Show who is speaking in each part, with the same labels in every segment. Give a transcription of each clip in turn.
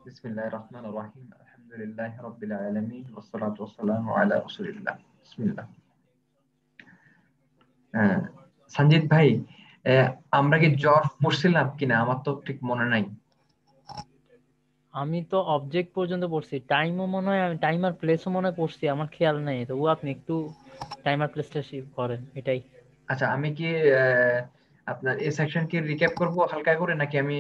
Speaker 1: বিসমিল্লাহির রহমানির রহিম আলহামদুলিল্লাহি রাব্বিল আলামিন ওয়াসসালাতু ওয়াসসালামু আলা রাসূলিল্লাহ বিসমিল্লাহ। হ্যাঁ, সঞ্জিত ভাই, আমরা কি জ্বর পড়ছিলাম কিনা আমার তো ঠিক মনে নাই।
Speaker 2: আমি তো অবজেক্ট পর্যন্ত পড়ছি, টাইমও মনে হয়, আমি টাইম আর প্লেসও মনে হয় পড়ছি, আমার খেয়াল নেই। তো আপনি একটু টাইম আর প্লেসটা করেন এটাই।
Speaker 1: আচ্ছা, আমি কি আপনার এই সেকশন কি রিক্যাপ করব হালকা করে, নাকি আমি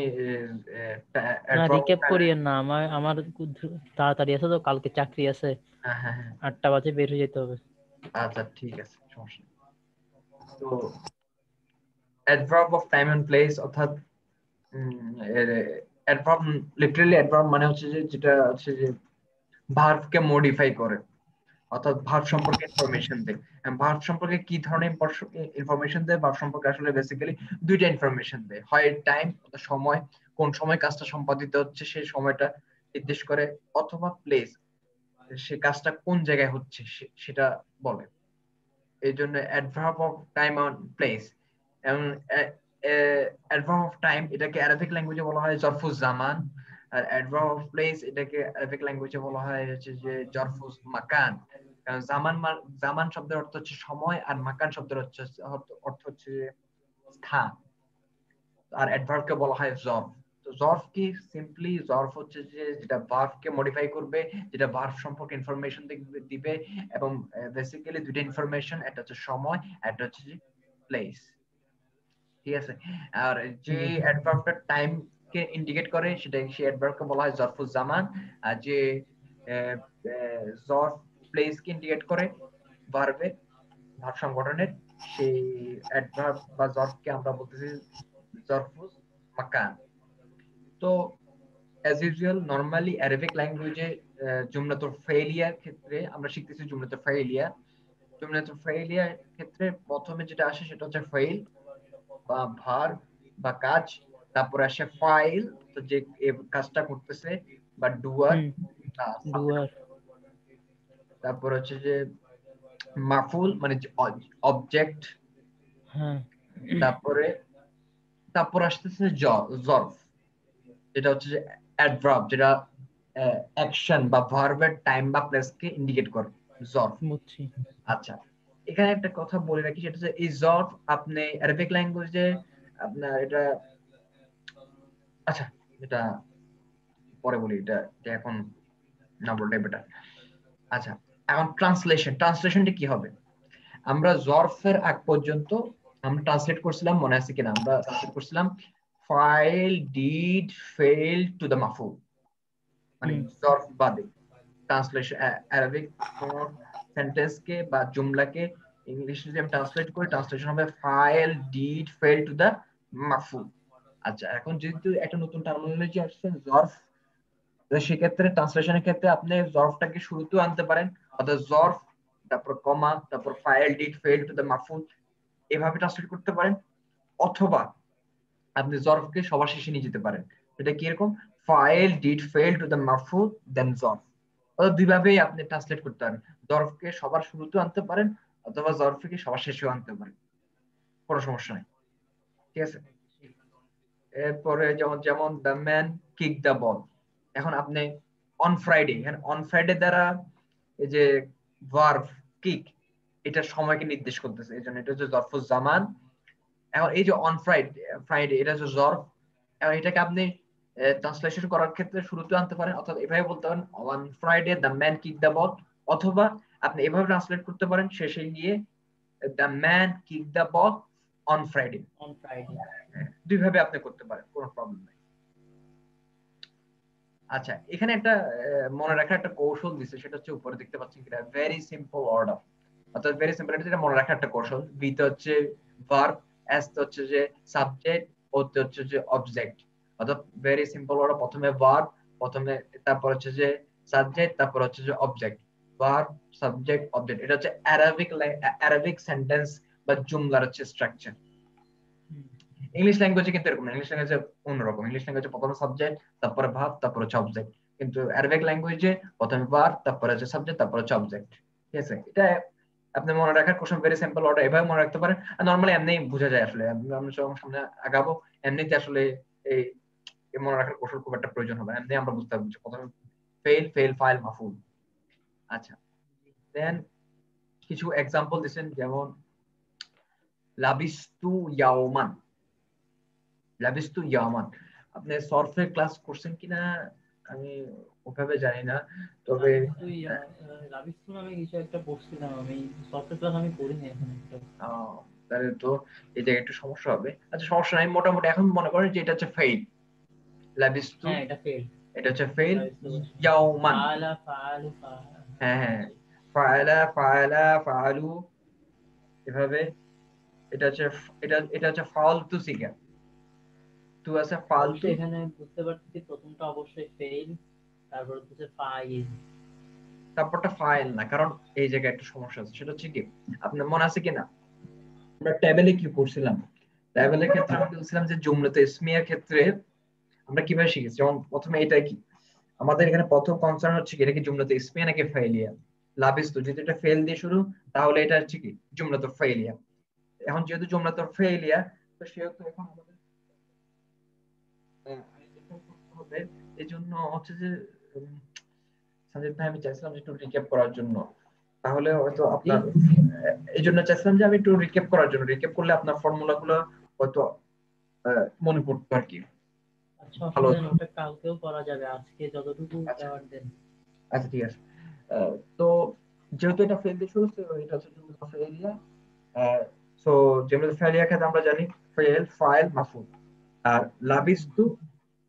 Speaker 2: না,
Speaker 1: অ্যাডভার্ব
Speaker 2: রিক্যাপ করিয়েন না, আমার আমার খুব তাড়াতাড়ি আছে, তো কালকে চাকরি আছে,
Speaker 1: হ্যাঁ হ্যাঁ হ্যাঁ,
Speaker 2: 8টা বাজে বের হয়ে যেতে হবে।
Speaker 1: আচ্ছা ঠিক আছে, সমস্যা নেই। তো adverb of time and place, অর্থাৎ অ্যাডভার্ব, লিটারালি অ্যাডভার্ব মানে হচ্ছে যে যেটা হচ্ছে যে ভার্বকে মডিফাই করে, অর্থাৎ ভার্ব সম্পর্কে ইনফরমেশন দেয়। ভার্ব সম্পর্কে কি ধরনের ইনফরমেশন দেয়? ভার্ব সম্পর্কে আসলে বেসিক্যালি দুইটা ইনফরমেশন দেয়, হয় টাইম অর্থাৎ সময়, কোন সময় কাজটা সম্পাদিত হচ্ছে সেই সময়টা নির্দেশ করে, অথবা প্লেস, সে কাজটা কোন জায়গায় হচ্ছে সেটা বলে। এই জন্য adverb of time and place, এবং অ্যাডভার্ব অফ টাইম এটাকে অ্যারাবিক ল্যাঙ্গুয়েজে বলা হয় জরফুজ জামান, আর অ্যাডভার্ব অফ প্লেস এটাকে অ্যারাবিক ল্যাঙ্গুয়েজে বলা হয় হচ্ছে যে জরফুজ মাকান। কারণ জামান শব্দের অর্থ হচ্ছে সময়, আর মাকান শব্দের অর্থ হচ্ছে যে স্থান। আর অ্যাডভার্বকে বলা হয় জর্ফ। তো জর্ফ কি? সিম্পলি জর্ফ হচ্ছে যে যেটা ভার্বকে মডিফাই করবে, যেটা ভার্ব সম্পর্কে ইনফরমেশন দিবে, এবং বেসিক্যালি দুইটা ইনফরমেশন, একটা হচ্ছে সময়, একটা হচ্ছে যে প্লেস। ঠিক আছে? আর যে
Speaker 2: জি।
Speaker 1: অ্যাডভার্বটা টাইম কে ইন্ডিকেট করে সেটা, সেই অ্যাডভার্বকে বলা হয় জরফুজ জামান। আর যে জর্ফ প্লেস কে ইন্ডিকেট করে ভার্বের, ভার্ব সংগঠনের, সেই অ্যাডভার্ব বা জর্ফকে আমরা বলতেছি জরফুজ মাকান। তো অ্যাজ ইউজুয়াল নরমালি অ্যারাবিক ল্যাঙ্গুয়েজে জুমলাতুল ফাইলিয়ার ক্ষেত্রে আমরা শিখতেছি জুমলাতুল ফাইলিয়া। জুমলাতুল ফাইলিয়ার ক্ষেত্রে প্রথমে যেটা আসে সেটা হচ্ছে ফাইল বা ভার বা কাজ, তারপরে আসে ফাইল, তো যে কাজটা করতেছে, বা ডুয়ার
Speaker 2: হুম।
Speaker 1: বা সাবজেক্ট।
Speaker 2: ডুয়ার।
Speaker 1: তারপর হচ্ছে যে মাফুল মানে অবজেক্ট।
Speaker 2: হ্যাঁ।
Speaker 1: তারপরে তারপর আসতেছে জর্ফ, যেটা হচ্ছে যে অ্যাডভার্ব, যেটা অ্যাকশন বা ভার্বের টাইম বা প্লেস কে ইন্ডিকেট করে, জর্ফ।
Speaker 2: বুঝছি।
Speaker 1: আচ্ছা, এখানে একটা কথা বলে রাখি, সেটা হচ্ছে এই জর্ফ আপনি অ্যারাবিক ল্যাঙ্গুয়েজে আপনার এটা, আচ্ছা এটা পরে বলি, এটা এখন না বলটাই বেটার। আচ্ছা, এখন ট্রান্সলেশনটা কি হবে? আমরা জর্ফের আগ পর্যন্ত আমরা ট্রান্সলেট করছিলাম, মনে আছে কিনা? আমরা ট্রান্সলেট করছিলাম ফাইল ডিড ফেল টু দ্য মাফুল, মানে
Speaker 2: হুম।
Speaker 1: জর্ফ বাদে। ট্রান্সলেশন অ্যারাবিক কোন সেন্টেন্সকে বা জুমলাকে ইংলিশে যদি আমি ট্রান্সলেট করি, ট্রান্সলেশন হবে ফাইল ডিড ফেল টু দ্য মাফুল। আচ্ছা, এখন যেহেতু একটা নতুন টার্মিনোলজি আসছে জর্ফ, তো সেক্ষেত্রে ট্রান্সলেশনের ক্ষেত্রে আপনি জর্ফটাকে শুরুতেও আনতে পারেন, অর্থাৎ জর্ফ তারপর কমা তারপর ফাইল ডিড ফেল টু দ্য মাফুল, এভাবে ট্রান্সলেট করতে পারেন। অথবা আপনি জর্ফকে সবার শেষে নিয়ে যেতে পারেন। এটা কি এরকম, ফাইল ডিড ফেল টু দ্য মাফুল দেন জর্ফ। অর্থাৎ দুইভাবেই আপনি ট্রান্সলেট করতে পারেন, জর্ফকে সবার শুরুতেও আনতে পারেন, অথবা জর্ফকে সবার শেষেও আনতে পারেন, কোনো সমস্যা নেই। ঠিক আছে? এরপরে যেমন যেমন the man kick the ball. এখন আপনি অন ফ্রাইডে, এখানে অন ফ্রাইডে দ্বারা এই যে ভার্ব কিক, এটা সময়কে নির্দেশ করতেছে, এই জন্য এটা হচ্ছে জরফুজ জামান। এখন এই যে অন ফ্রাইডে এটা হচ্ছে জর্ফ। এখন এটাকে আপনি ট্রান্সলেশন করার ক্ষেত্রে শুরুতে আনতে পারেন, অর্থাৎ এভাবে বলতে পারেন on Friday the man kick the ball, অথবা আপনি এভাবে ট্রান্সলেট করতে পারেন শেষে গিয়ে the man kick the ball on Friday.
Speaker 2: On Friday.
Speaker 1: দুইভাবে আপনি করতে পারেন, কোনো প্রবলেম নাই। আচ্ছা, এখানে একটা মনে রাখার একটা কৌশল দিছে, সেটা হচ্ছে উপরে দেখতে পাচ্ছেন কিনা, ভেরি সিম্পল অর্ডার। অর্থাৎ ভেরি সিম্পল, এটা মনে রাখার একটা কৌশল। ভি তে হচ্ছে ভার্ব, এস তে হচ্ছে যে সাবজেক্ট, ও তে হচ্ছে যে অবজেক্ট। অর্থাৎ ভেরি সিম্পল অর্ডার, প্রথমে ভার্ব, প্রথমে তারপর হচ্ছে যে সাবজেক্ট, তারপর হচ্ছে যে অবজেক্ট। ভার্ব সাবজেক্ট অবজেক্ট, এটা হচ্ছে অ্যারাবিক সেন্টেন্স বা জুমলার হচ্ছে স্ট্রাকচার। ইংলিশ ল্যাঙ্গুয়েজে কিন্তু এরকম না, ইংলিশ ল্যাঙ্গুয়েজে অন্যরকম। ইংলিশ ল্যাঙ্গুয়েজে প্রথমে সাবজেক্ট, তারপরে ভার্ব, তারপরে হচ্ছে অবজেক্ট। কিন্তু অ্যারাবিক ল্যাঙ্গুয়েজে প্রথমে ভার্ব, তারপরে হচ্ছে সাবজেক্ট, তারপরে হচ্ছে অবজেক্ট। ঠিক আছে? এটা আপনি মনে রাখার কোশ্চেন, ভেরি সিম্পল অর্ডার, এভাবে মনে রাখতে পারেন। আর নরমালি এমনি বোঝা যায় আসলে, আমরা যখন সামনে আগাবো এমনিতে আসলে এই মনে রাখার কৌশল খুব একটা প্রয়োজন হবে না, এমনি আমরা বুঝতে পারবো যে প্রথমে ফেল, ফেল, ফাইল, মাফুল। আচ্ছা, দেন কিছু এক্সাম্পল দিচ্ছেন, যেমন লাবিস্তু ইয়াওমান। লাবিস্তু ইয়াওমান, আপনি সরফের ক্লাস করছেন কিনা আমি ওভাবে জানি না, তবে
Speaker 2: লাবিস্তু নামে কিছু একটা পড়ছিলাম আমি, সফটওয়্যার ক্লাস আমি পড়িনি এখন একটা।
Speaker 1: তাহলে তো এই জায়গায় একটু সমস্যা হবে। আচ্ছা সমস্যা নাই, মোটামুটি এখন মনে করেন যে এটা হচ্ছে ফেইল। লাবিস্তু,
Speaker 2: হ্যাঁ এটা ফেল।
Speaker 1: এটা হচ্ছে ফেইল। ইয়াওমান,
Speaker 2: ফাআলা ফাআলু
Speaker 1: হ্যাঁ হ্যাঁ, ফাআলা ফাআলা ফাআলু, এভাবে। এটা হচ্ছে, এটা হচ্ছে ফালতু সিগা, তু আছে ফালতু।
Speaker 2: অবশ্যই এখানে বুঝতে পারতেছি প্রথমটা অবশ্যই ফেল, তারপর হচ্ছে ফাইল।
Speaker 1: তারপরটা ফাইল না, কারণ এই জায়গায় একটা সমস্যা আছে, সেটা হচ্ছে কি, আপনার মনে আছে কিনা আমরা টেবিলে কি করছিলাম, টেবিলের ক্ষেত্রে আমরা বলছিলাম যে জুমলাতে ইসমিয়ার ক্ষেত্রে আমরা কিভাবে শিখেছি। যেমন প্রথমে এটা কি, আমাদের এখানে প্রথম কনসার্ন হচ্ছে কি, এটা কি জুমলাতে ইসমিয়া নাকি ফাইলিয়া। লাবিস্তু যদি এটা ফেল দিয়ে শুরু, তাহলে এটা হচ্ছে কি জুমলাতে ফাইলিয়া। এখন যেহেতু জুমলাতে ফাইলিয়া, তো সেহেতু এখন আমাদের identify করতে হবে। এই জন্য হচ্ছে যে সাজিদ ভাই, আমি চাইছিলাম যে একটু রিক্যাপ করার জন্য, তাহলে হয়তো
Speaker 2: জি
Speaker 1: আপনার এই জন্য চাইছিলাম যে আমি একটু রিক্যাপ করার জন্য, রিক্যাপ করলে আপনার ফর্মুলা গুলো হয়তো মনে পড়তো আর কি,
Speaker 2: আচ্ছা,
Speaker 1: ভালো
Speaker 2: অসুবিধা
Speaker 1: হতো।
Speaker 2: নেই, ওটা কালকেও করা যাবে, আজকে যতটুকু
Speaker 1: আচ্ছা
Speaker 2: দেওয়ার দেন।
Speaker 1: আচ্ছা ঠিক আছে। তো যেহেতু এটা ফেল দিয়ে শুরু হচ্ছে, এটা হচ্ছে জুমলা ফেলিয়া। সো জুমলা ফেলিয়া ক্ষেত্রে আমরা জানি ফেল, ফাইল, মাফুল। আর লাবিস্তু,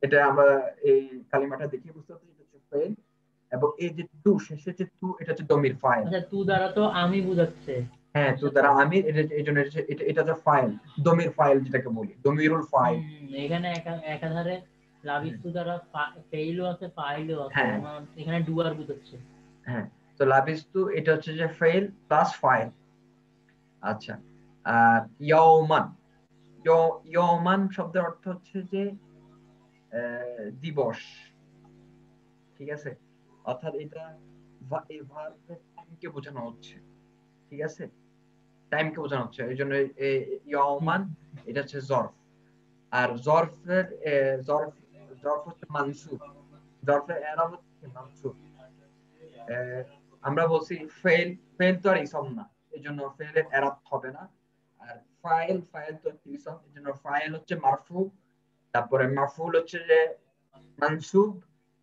Speaker 1: এটা আমরা এই কালিমাটা দেখে বুঝতে পারছি এটা হচ্ছে ফেল, এবং এই যে টু, শেষে যে টু, এটা হচ্ছে দমির ফাইল।
Speaker 2: আচ্ছা, তু দ্বারা তো আমি বুঝাচ্ছে
Speaker 1: হ্যাঁ, টু
Speaker 2: একসাথে।
Speaker 1: দ্বারা আমি, এই জন্য এটা হচ্ছে ফাইল, দমির ফাইল যেটাকে বলি, দমিরুল ফাইল।
Speaker 2: এখানে একাধারে
Speaker 1: হুম,
Speaker 2: লাবিস্তু দ্বারা ফেইলও আছে ফাইলও আছে,
Speaker 1: হ্যাঁ
Speaker 2: আমার এখানে ডুয়ার বুঝাচ্ছে।
Speaker 1: হ্যাঁ, তো লাবিস্তু এটা হচ্ছে যে ফেল প্লাস ফাইল। আচ্ছা, আর ইয়ৌমান, ইয়ৌমান শব্দের অর্থ হচ্ছে যে দিবস, ঠিক আছে। অর্থাৎ এটা এই ভার্বের টাইমকে বোঝানো হচ্ছে, ঠিক আছে, টাইমকে বোঝানো হচ্ছে, এই জন্য
Speaker 2: হুম।
Speaker 1: ইয়ৌমান এটা হচ্ছে জরফ। আর জরফের জরফ, জরফ হচ্ছে মানসুব, জরফের এরাব হচ্ছে মানসুব। আহ, আমরা বলছি ফেল, ফেল তো আর ইসম না, এই জন্য ফেলের এরাব হবে না। আর ফাইল, ফাইল তো হচ্ছে ইসম, এই জন্য ফাইল হচ্ছে মারফু, তারপরে মাফুল হচ্ছে যে মানসুব,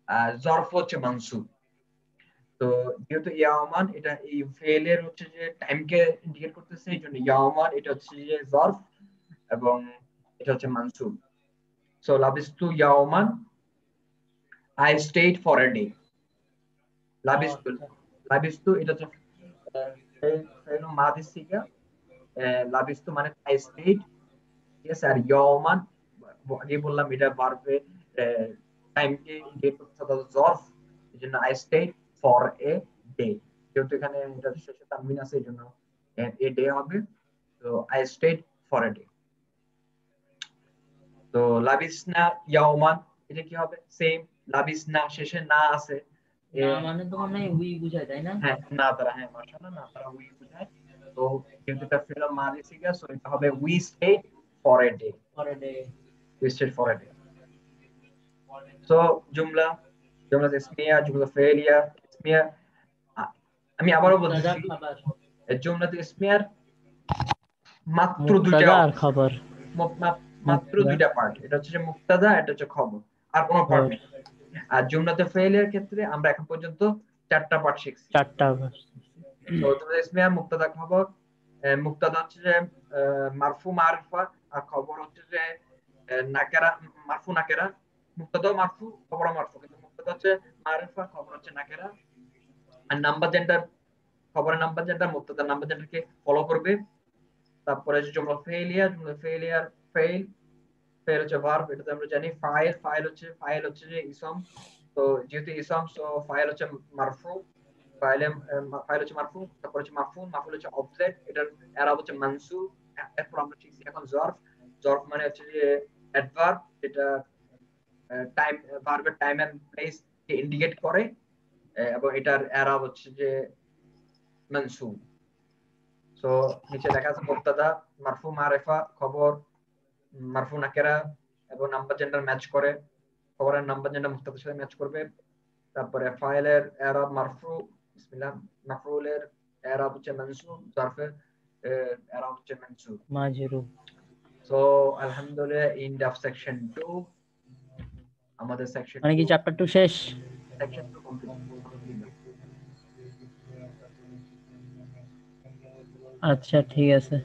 Speaker 1: আর জরফ হচ্ছে মানসুব। তো যেহেতু ইয়ামান এটা এই ফেলের হচ্ছে যে টাইমকে ইন্ডিকেট করতেছে, এই জন্য ইয়ামান এটা হচ্ছে যে জরফ, এবং এটা হচ্ছে মানসুব। সো লাবিস্তু ইয়ামান, I stayed for a day.
Speaker 2: ও
Speaker 1: লাবিস্তু,
Speaker 2: আচ্ছা।
Speaker 1: লাবিস্তু এটা হচ্ছে ফেল মাদি সিগা, লাবিস্তু মানে আই স্টেড, ঠিক আছে। আর ইয়ামান আগে বললাম এটা ভার্বে টাইমকে ইন্ডিকেট করতেছে, অর্থাৎ জরফ, এই জন্য I stayed for a day. যেহেতু এখানে এটা শেষে তানবিন আছে, এই জন্য এ ডে হবে। তো I stayed for a day. তো লাবিসনা ইয়াওমান, এটা কি হবে, সেম, লাবিসনা শেষে না আছে।
Speaker 2: না মানে তো মনে হয় উই বুঝায়, তাই না?
Speaker 1: হ্যাঁ না তারা, হ্যাঁ মাশাআল্লাহ, না তারা উই বোঝায়। তো যেহেতু এটা ফেল মাদি সিগা, সো এটা হবে we stayed for a day,
Speaker 2: পরে day.
Speaker 1: We stayed for a day. So জুমলা, জুমলা ইসমিয়া, জুমলা ফেলিয়া, ইসমিয়া। আ- আমি আবারও
Speaker 2: মুক্তাদা
Speaker 1: বলতেছি,
Speaker 2: খাবার।
Speaker 1: জুমলা ইসমিয়ার মাত্র দুইটা
Speaker 2: মুক্তাদা আর
Speaker 1: অংশ,
Speaker 2: খাবার।
Speaker 1: মাত্র
Speaker 2: মুক্তাদা
Speaker 1: দুইটা পার্ট, এটা হচ্ছে যে মুক্তাদা, এটা হচ্ছে খবর, আর কোনো পার্ট
Speaker 2: খবর।
Speaker 1: নেই। আর জুমলাতে ফেইলের ক্ষেত্রে আমরা এখন পর্যন্ত চারটা পার্ট শিখছি।
Speaker 2: চারটা।
Speaker 1: তো জুমলা ইসমিয়া, মুক্তাদা, খবর। মুক্তাদা হচ্ছে যে মারফু মারিফা, আর খবর হচ্ছে যে নাকেরা, মারফু নাকেরা। মুক্তাদা মারফু, খবর মারফু, কিন্তু মুক্তাদা হচ্ছে মারিফা, খবর হচ্ছে নাকেরা। আর নাম্বার জেন্ডার, খবরের নাম্বার জেন্ডার মুক্তাদার নাম্বার জেন্ডারকে ফলো করবে। তারপরে হচ্ছে জুমলা ফেইলিয়া, জুমলা ফেইলিয়ার ফেইল, ফেইল হচ্ছে ভার্ব, এটাতে আমরা জানি। ফাইল, ফাইল হচ্ছে যে ইসম, তো যেহেতু ইসম, সো ফাইল হচ্ছে মারফু, ফাইলে ফাইল হচ্ছে মারফু। তারপর হচ্ছে মাফুল, মাফুল হচ্ছে অবজেক্ট, এটার এরাব হচ্ছে মানসুব। এরপর আমরা শিখছি এখন জর্ফ, জর্ফ মানে হচ্ছে যে অ্যাডভার্ব, যেটা টাইম, ভার্বের টাইম এন্ড প্লেস কে ইন্ডিকেট করে, এবং এটার এরাব হচ্ছে যে মানসুব। সো নিচে দেখা আছে মুবতাদা, মারফু মারিফা, খবর, মারফু নাকেরা, এবং নাম্বার জেন্ডার ম্যাচ করে। খবরের নাম্বার যেটা মুবতাদার সাথে ম্যাচ করবে। তারপরে ফাইলের এরাব মারফু, বিসমিল্লাহ, মাফউলের এরাব হচ্ছে মানসুব, জারফের এরাব হচ্ছে মানসুব।
Speaker 2: মাজরুর।
Speaker 1: সো আলহামদুলিল্লাহ এন্ড অফ সেকশন 2। আমাদের সেকশন
Speaker 2: মানে কি
Speaker 1: 2
Speaker 2: চ্যাপ্টার 2 শেষ?
Speaker 1: সেকশন 2 কমপ্লিট আলহামদুলিল্লাহ।
Speaker 2: আচ্ছা ঠিক আছে।